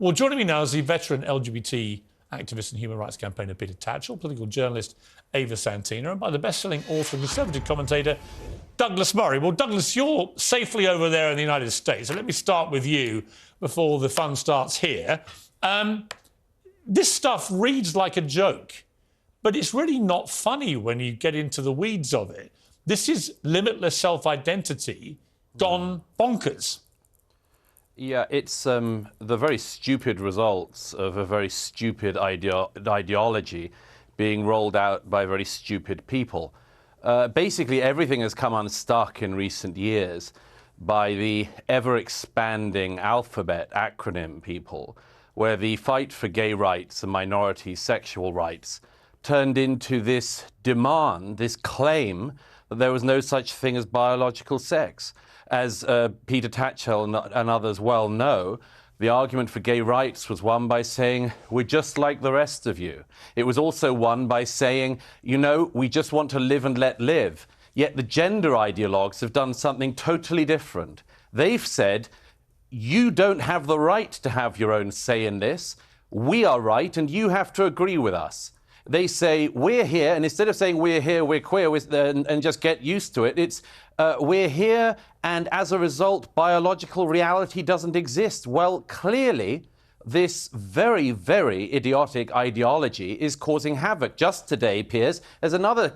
Well, joining me now is the veteran LGBT activist and human rights campaigner Peter Tatchell, political journalist Ava Santina, and by the best-selling author and conservative commentator Douglas Murray. Well, Douglas, you're safely over there in the United States, so let me start with you before the fun starts here. This stuff reads like a joke, but it's really not funny when you get into the weeds of it. This is limitless self-identity gone bonkers. Yeah, it's the very stupid results of a very stupid ideology being rolled out by very stupid people. Basically, everything has come unstuck in recent years by the ever-expanding alphabet acronym people, where the fight for gay rights and minority sexual rights turned into this demand, this claim that there was no such thing as biological sex. As Peter Tatchell and others well know, the argument for gay rights was won by saying, we're just like the rest of you. It was also won by saying, you know, we just want to live and let live. Yet the gender ideologues have done something totally different. They've said, you don't have the right to have your own say in this. We are right, and you have to agree with us. They say, we're here, and instead of saying we're here, we're queer, and just get used to it, it's we're here, and as a result, biological reality doesn't exist. Well, clearly, this very, very idiotic ideology is causing havoc. Just today, Piers, there's another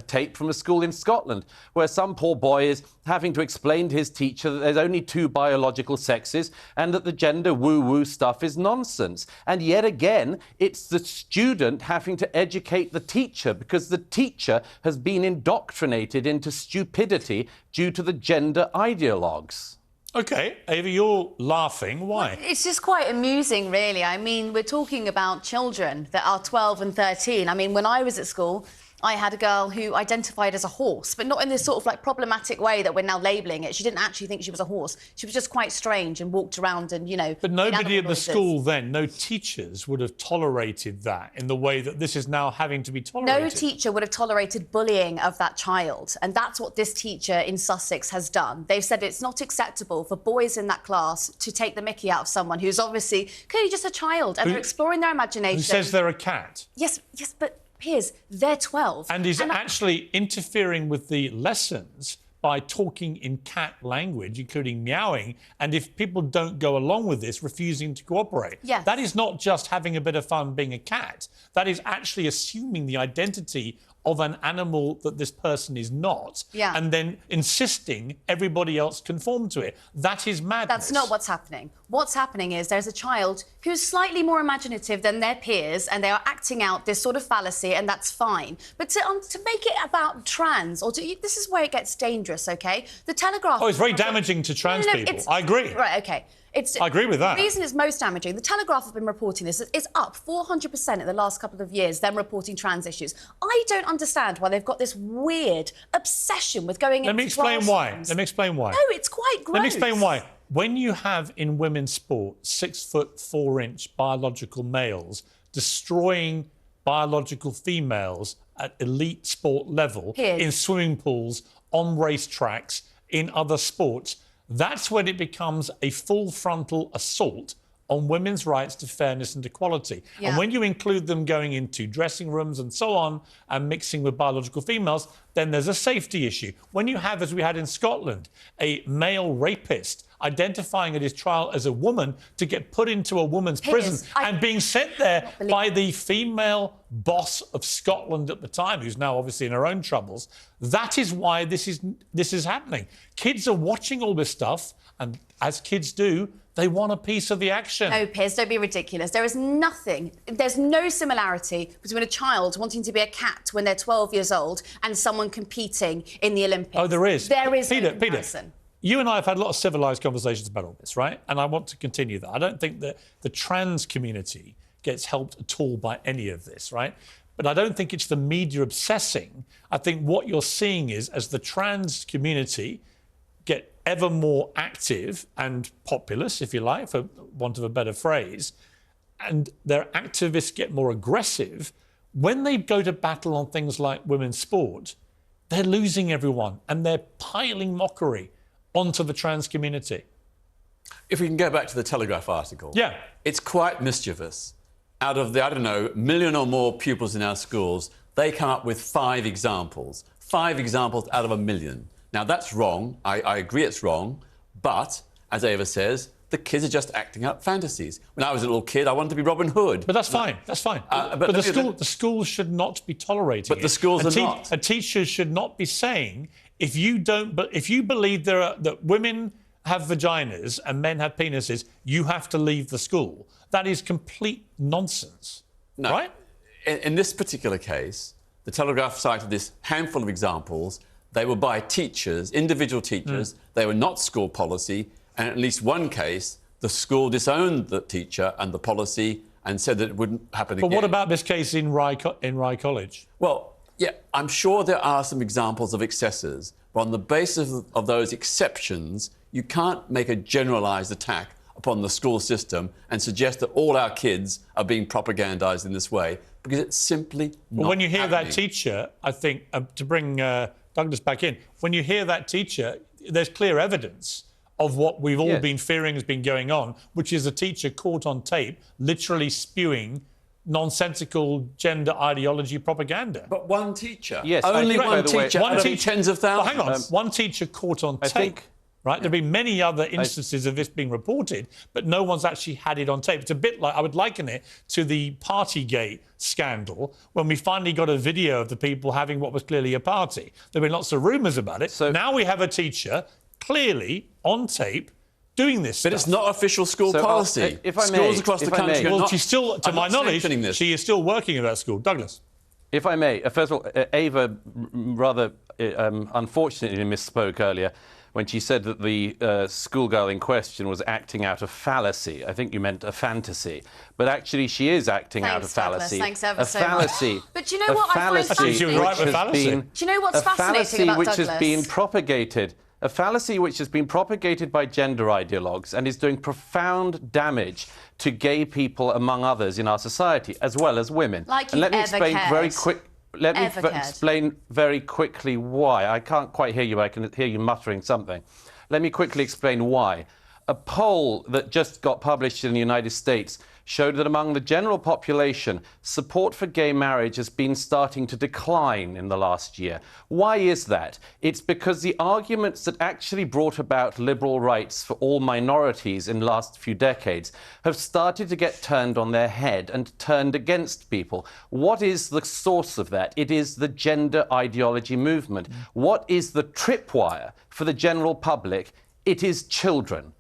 tape from a school in Scotland where some poor boy is having to explain to his teacher that there's only two biological sexes and that the gender woo-woo stuff is nonsense. And yet again, it's the student having to educate the teacher because the teacher has been indoctrinated into stupidity due to the gender ideologues. OK, Ava, you're laughing. Why? Well, it's just quite amusing, really. I mean, we're talking about children that are 12 and 13. I mean, when I was at school, I had a girl who identified as a horse, but not in this sort of, like, problematic way that we're now labelling it. She didn't actually think she was a horse. She was just quite strange and walked around and, you know... But nobody at the school then, no teachers would have tolerated that in the way that this is now having to be tolerated. No teacher would have tolerated bullying of that child, and that's what this teacher in Sussex has done. They've said it's not acceptable for boys in that class to take the mickey out of someone who's obviously clearly just a child, and they're exploring their imagination. Who says they're a cat? Yes, but... Piers, they're 12. And is actually interfering with the lessons by talking in cat language, including meowing, and if people don't go along with this, refusing to cooperate. Yes. That is not just having a bit of fun being a cat. That is actually assuming the identity of an animal that this person is not, and then insisting everybody else conform to it. That is madness. That's not what's happening. What's happening is there's a child who's slightly more imaginative than their peers, and they are acting out this sort of fallacy, and that's fine. But to make it about trans, this is where it gets dangerous, OK? The Telegraph... Oh, it's very damaging to trans people. I agree. Right, OK. I agree with that. The reason it's most damaging, the Telegraph have been reporting this, it's up 400% in the last couple of years, them reporting trans issues. I don't understand why they've got this weird obsession with going into Let me explain why. No, it's quite gross. Let me explain why. When you have in women's sport 6'4" biological males destroying biological females at elite sport level in swimming pools, on racetracks, in other sports, that's when it becomes a full frontal assault on women's rights to fairness and equality. And when you include them going into dressing rooms and so on and mixing with biological females, then there's a safety issue. When you have, as we had in Scotland, a male rapist identifying at his trial as a woman to get put into a woman's prison and being sent there by the female boss of Scotland at the time, who's now obviously in her own troubles, that is why this is happening. Kids are watching all this stuff, and as kids do, they want a piece of the action. No, Piers, don't be ridiculous. There's no similarity between a child wanting to be a cat when they're 12 years old and someone competing in the Olympics. Oh, there is. There is Peter, no comparison. You and I have had a lot of civilised conversations about all this, right? And I want to continue that. I don't think that the trans community gets helped at all by any of this, right? But I don't think it's the media obsessing. I think what you're seeing is, as the trans community get ever more active and populous, if you like, for want of a better phrase, and their activists get more aggressive, when they go to battle on things like women's sport, they're losing everyone and they're piling mockery onto the trans community. If we can go back to the Telegraph article. Yeah. It's quite mischievous. Out of the, I don't know, million or more pupils in our schools, they come up with 5 examples. 5 examples out of a million. Now, that's wrong. I agree it's wrong. But, as Ava says, the kids are just acting out fantasies. When I was a little kid, I wanted to be Robin Hood. But that's fine. That's fine. But the schools should not be tolerating it. But the schools are not. A teacher should not be saying, if you believe that women have vaginas and men have penises, you have to leave the school. That is complete nonsense. No. Right? In this particular case, the Telegraph cited this handful of examples. They were by teachers, individual teachers. They were not school policy. And in at least one case, the school disowned the teacher and the policy and said that it wouldn't happen again. But what about this case in Rye College? Well, yeah, I'm sure there are some examples of excesses. But on the basis of those exceptions, you can't make a generalised attack upon the school system and suggest that all our kids are being propagandised in this way, because it's simply not When you hear happening. that teacher, I think, to bring Douglas back in, when you hear that teacher, there's clear evidence of what we've all been fearing has been going on, which is a teacher caught on tape literally spewing nonsensical gender ideology propaganda. But one teacher. Yes, only one teacher. One teacher, tens of thousands. Well, hang on, one teacher caught on tape. Right, there have been many other instances of this being reported, but no one's actually had it on tape. It's a bit like, I would liken it to the Partygate scandal, when we finally got a video of the people having what was clearly a party. There have been lots of rumours about it. So now we have a teacher clearly on tape doing this But stuff. it's not official school policy. If I may, Schools across the country are Well, not, she's still, to my knowledge, this. she is still working at that school. Douglas. If I may, first of all, Ava rather unfortunately misspoke earlier when she said that the schoolgirl in question was acting out of fallacy. I think you meant a fantasy. But actually, she is acting out of fallacy. Thanks ever so fallacy. much. But do you know what I find fascinating? Right with fallacy. Do you know what's fascinating about Douglas? Has been propagated. A fallacy which has been propagated by gender ideologues and is doing profound damage to gay people, among others, in our society, as well as women. Like and you let me ever explain cared. very quick. Let me explain very quickly why. I can't quite hear you, but I can hear you muttering something. Let me quickly explain why. A poll that just got published in the United States showed that among the general population, support for gay marriage has been starting to decline in the last year. Why is that? It's because the arguments that actually brought about liberal rights for all minorities in the last few decades have started to get turned on their head and turned against people. What is the source of that? It is the gender ideology movement. What is the tripwire for the general public? It is children.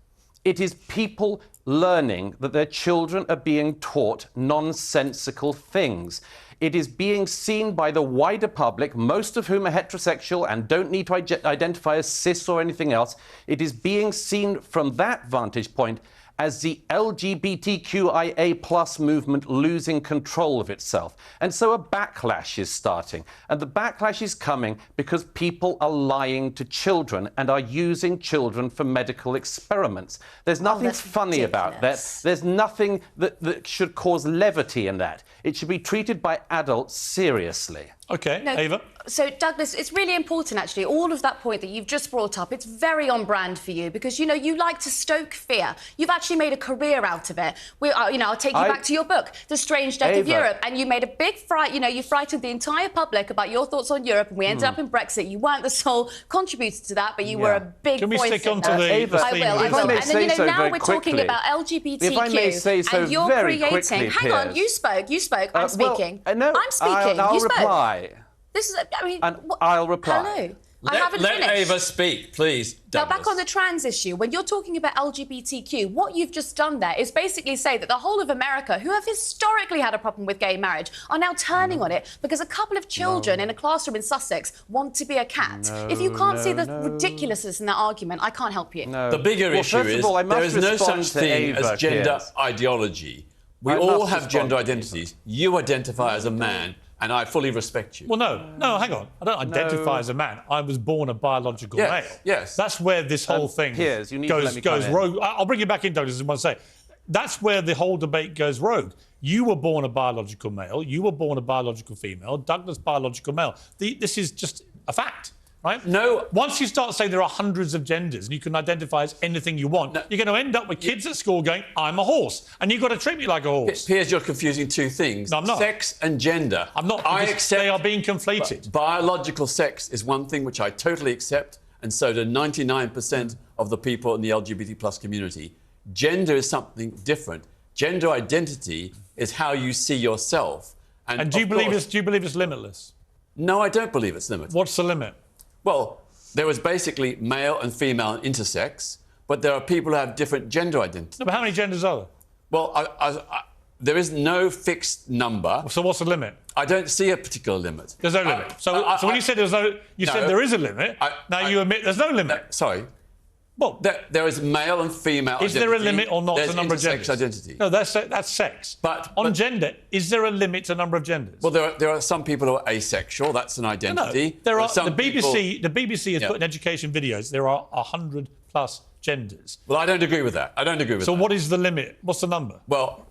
It is people learning that their children are being taught nonsensical things. It is being seen by the wider public, most of whom are heterosexual and don't need to identify as cis or anything else. It is being seen from that vantage point as the LGBTQIA+ movement losing control of itself. And so a backlash is starting. And the backlash is coming because people are lying to children and are using children for medical experiments. There's nothing funny about that. There's nothing that should cause levity in that. It should be treated by adults seriously. OK, Ava? So, Douglas, it's really important, actually, all of that point that you've just brought up, it's very on brand for you because, you know, you like to stoke fear. You've actually made a career out of it. I'll take you back to your book, The Strange Death of Europe, and you made a big fright, you know, you frightened the entire public about your thoughts on Europe, and we ended up in Brexit. You weren't the sole contributor to that, but you were a big voice. Can we stick on to the Ava? I will. If I may say so now very we're quickly. talking about LGBTQ, If I may say so and you're very creating... quickly, Hang on, Piers. you spoke, I'm speaking. No, I'm speaking, I'll you spoke. reply. This is, I mean... And I'll reply. Hello. I haven't finished. Let Ava speak, please, Now, Douglas. back on the trans issue, when you're talking about LGBTQ, what you've just done there is basically say that the whole of America, who have historically had a problem with gay marriage, are now turning on it because a couple of children in a classroom in Sussex want to be a cat. If you can't see the ridiculousness in that argument, I can't help you. The bigger issue is there is no such thing as gender ideology. We all have gender identities. You identify as a man, and I fully respect you. Well, no, hang on. I don't identify as a man. I was born a biological male. Yes. That's where this whole thing Piers, you need to let me goes come in. rogue. I'll bring you back in, Douglas, as I want to say. That's where the whole debate goes rogue. You were born a biological male. You were born a biological female. Douglas, biological male. This is just a fact. right? No. Once you start saying there are hundreds of genders and you can identify as anything you want, you're going to end up with kids at school going, I'm a horse, and you've got to treat me like a horse. Piers, you're confusing two things. No, I'm not. Sex and gender. I'm not. I accept they are being conflated. Biological sex is one thing which I totally accept, and so do 99% of the people in the LGBT plus community. Gender is something different. Gender identity is how you see yourself. And do you believe it's limitless? No, I don't believe it's limitless. What's the limit? Well, there was basically male and female and intersex, but there are people who have different gender identities. No, but how many genders are there? Well, there is no fixed number. So what's the limit? I don't see a particular limit. There's no limit. So when you said there's no, you said there is a limit. You admit there's no limit. Sorry. Well, there is male and female is identity. there a limit or not to There's the number of genders? identity. No, that's sex. But on gender, is there a limit to the number of genders? Well, there are some people who are asexual. That's an identity. No, there are some the BBC. People, the BBC has put in education videos. There are 100+ genders. Well, I don't agree with that. So what is the limit? What's the number? Well,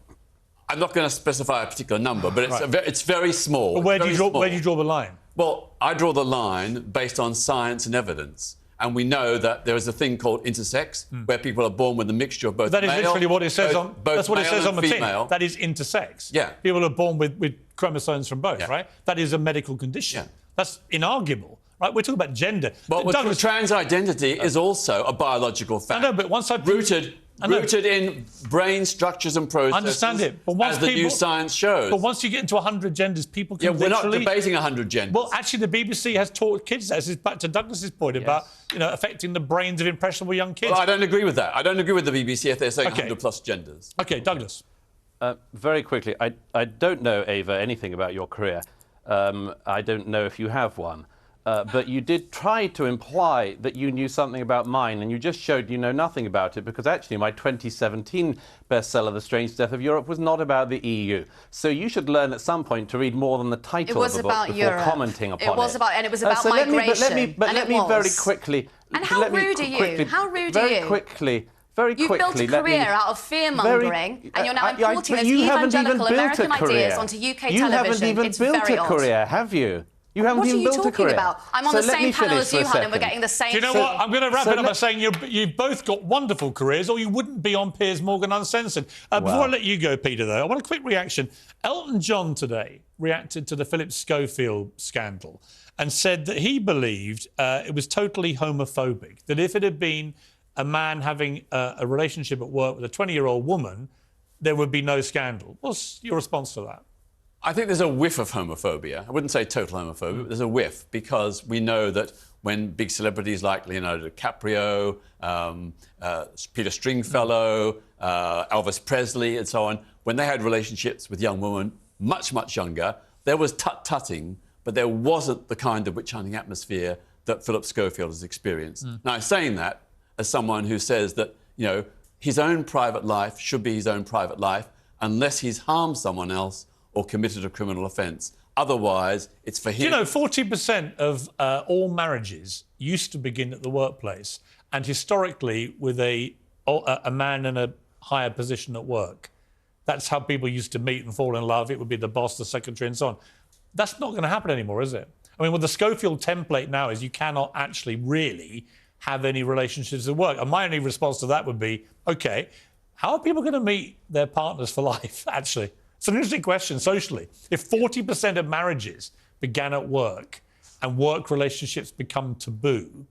I'm not going to specify a particular number, but it's very small. But where do you draw the line? Well, I draw the line based on science and evidence. And we know that there is a thing called intersex, where people are born with a mixture of both. That is male, literally what it says on. That's what it says on the tin. That is intersex. Yeah. People are born with chromosomes from both, right? That is a medical condition. Yeah. That's inarguable, right? We're talking about gender. But trans identity is also a biological fact. I know, but once rooted in brain structures and processes. I understand it, but once as the new science shows. But once you get into 100 genders, people can we're not debating 100 genders. Well, actually, the BBC has taught kids that. This is back to Douglas's point about affecting the brains of impressionable young kids. Well, I don't agree with that. I don't agree with the BBC if they're saying 100+ genders. OK, Douglas. Very quickly, I don't know, Ava, anything about your career. I don't know if you have one. But you did try to imply that you knew something about mine, and you just showed you know nothing about it, because actually my 2017 bestseller, The Strange Death of Europe, was not about the EU. So you should learn at some point to read more than the title of the book before commenting upon it. It was about migration. Let me very quickly... And how rude are you? How rude are you? Very quickly, you built a career out of fear-mongering, and you're now importing those evangelical American ideas onto UK television. You haven't even built a career, have you? You haven't even built a career. What are you talking about? I'm on the same panel as you, Hun, and we're getting the same... Do you know what? I'm going to wrap it up by saying you've both got wonderful careers, or you wouldn't be on Piers Morgan Uncensored. Before I let you go, Peter, though, I want a quick reaction. Elton John today reacted to the Philip Schofield scandal and said that he believed it was totally homophobic, that if it had been a man having a relationship at work with a 20-year-old woman, there would be no scandal. What's your response to that? I think there's a whiff of homophobia. I wouldn't say total homophobia, but there's a whiff, because we know that when big celebrities like Leonardo DiCaprio, Peter Stringfellow, Elvis Presley and so on, when they had relationships with young women much, much younger, there was tut-tutting, but there wasn't the kind of witch-hunting atmosphere that Philip Schofield has experienced. Now, I'm saying that as someone who says that, his own private life should be his own private life unless he's harmed someone else or committed a criminal offence. Otherwise, it's for him... 40% of all marriages used to begin at the workplace, and historically with a man in a higher position at work. That's how people used to meet and fall in love. It would be the boss, the secretary and so on. That's not going to happen anymore, is it? I mean, with the Schofield template now is you cannot actually really have any relationships at work. And my only response to that would be, OK, how are people going to meet their partners for life, actually? It's an interesting question socially. If 40% of marriages began at work and work relationships become taboo,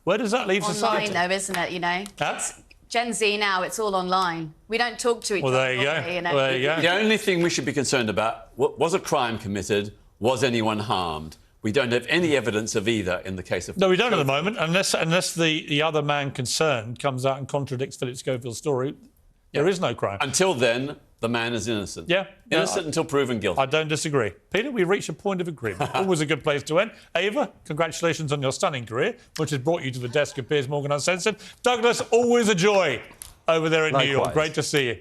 where does that leave society? Online, though, isn't it, It's Gen Z now, it's all online. We don't talk to each other. There you go. There you go. The only thing we should be concerned about, was a crime committed? Was anyone harmed? We don't have any evidence of either in the case of... No, we don't at the moment, unless the other man concerned comes out and contradicts Philip Schofield's story. There is no crime. Until then, the man is innocent. Yeah. Innocent until proven guilty. I don't disagree. Peter, we reached a point of agreement. Always a good place to end. Ava, congratulations on your stunning career, which has brought you to the desk of Piers Morgan Uncensored. Douglas, always a joy over there in New York. Great to see you.